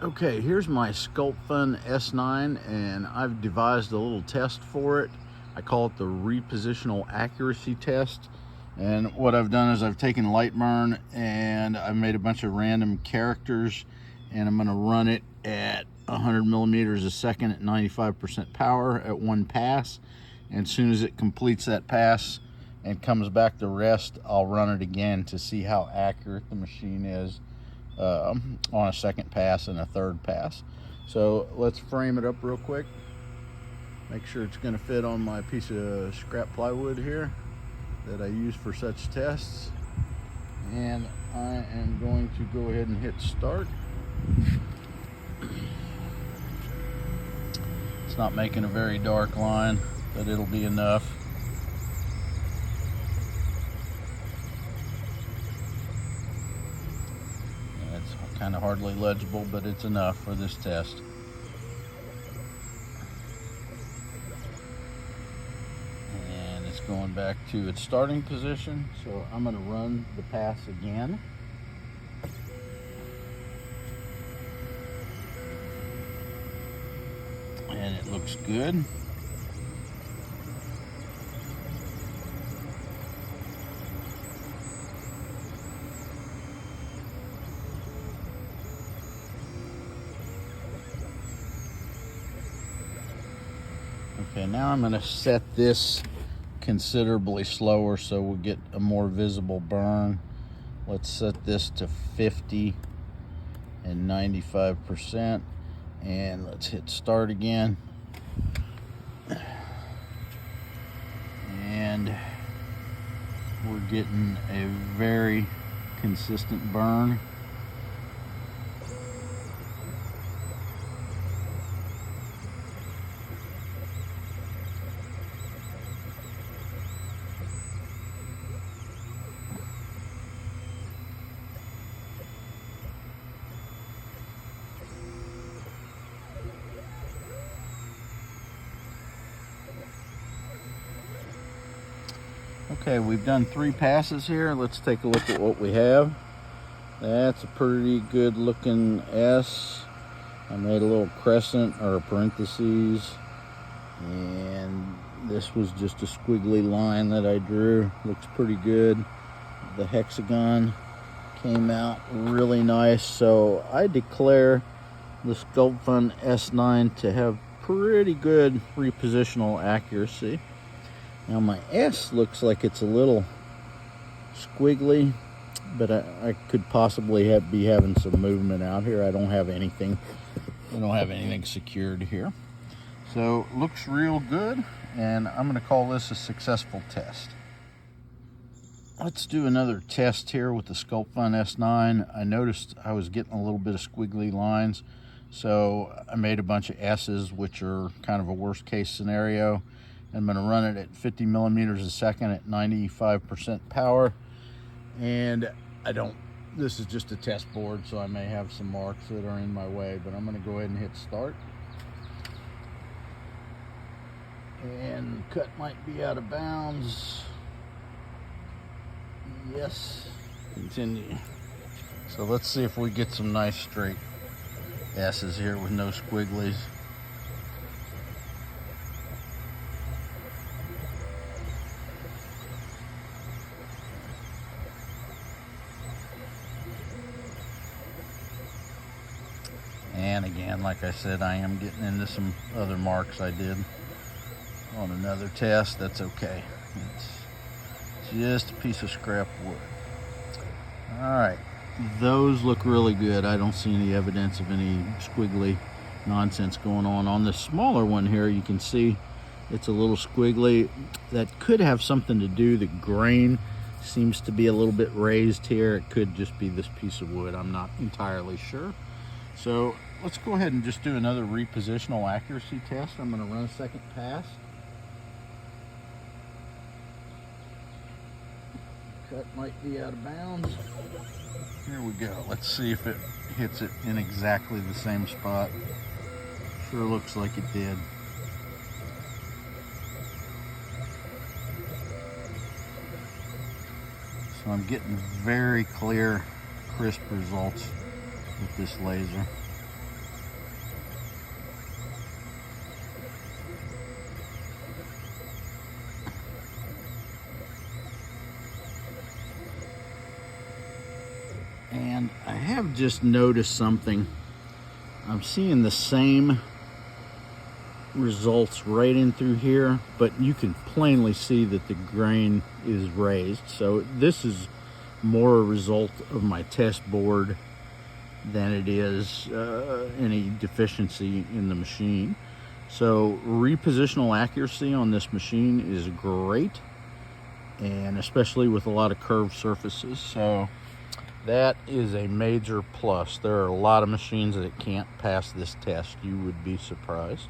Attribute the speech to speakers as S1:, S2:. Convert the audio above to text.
S1: Okay, here's my Sculpfun S9, and I've devised a little test for it. I call it the Repositional Accuracy test. And what I've done is I've taken Lightburn and I've made a bunch of random characters, and I'm going to run it at 100 millimeters a second at 95% power at one pass. And as soon as it completes that pass and comes back to rest, I'll run it again to see how accurate the machine is on a second pass and a third pass. So let's frame it up real quick. Make sure it's going to fit on my piece of scrap plywood here that I use for such tests. And I am going to go ahead and hit start. It's not making a very dark line, but it'll be enough. It's kind of hardly legible, but it's enough for this test. And it's going back to its starting position, so I'm going to run the pass again. And it looks good. Okay, now I'm going to set this considerably slower so we'll get a more visible burn. Let's set this to 50 and 95%, and let's hit start again. And we're getting a very consistent burn. Okay, we've done 3 passes here. Let's take a look at what we have. That's a pretty good looking S. I made a little crescent or parentheses, and this was just a squiggly line that I drew. Looks pretty good. The hexagon came out really nice, so I declare the Sculpfun S9 to have pretty good repositional accuracy. Now my S looks like it's a little squiggly, but I could possibly be having some movement out here. I don't have anything secured here. So looks real good, and I'm going to call this a successful test. Let's do another test here with the Sculpfun S9. I noticed I was getting a little bit of squiggly lines, so I made a bunch of S's, which are kind of a worst case scenario. I'm going to run it at 50 millimeters a second at 95% power. And this is just a test board, so I may have some marks that are in my way, but I'm going to go ahead and hit start. And cut might be out of bounds. Yes, continue. So let's see if we get some nice straight S's here with no squigglies. And again, like I said, I am getting into some other marks I did on another test. That's okay. It's just a piece of scrap wood. All right, those look really good. I don't see any evidence of any squiggly nonsense going on. On the smaller one here, you can see it's a little squiggly. That could have something to do. The grain seems to be a little bit raised here. It could just be this piece of wood. I'm not entirely sure. So let's go ahead and just do another repositional accuracy test. I'm going to run a second pass. Cut might be out of bounds. Here we go. Let's see if it hits it in exactly the same spot. Sure looks like it did. So I'm getting very clear, crisp results with this laser. And I have just noticed something. I'm seeing the same results right in through here, but you can plainly see that the grain is raised. So this is more a result of my test board than it is any deficiency in the machine. So repositional accuracy on this machine is great, and especially with a lot of curved surfaces. So that is a major plus. There are a lot of machines that can't pass this test. You would be surprised.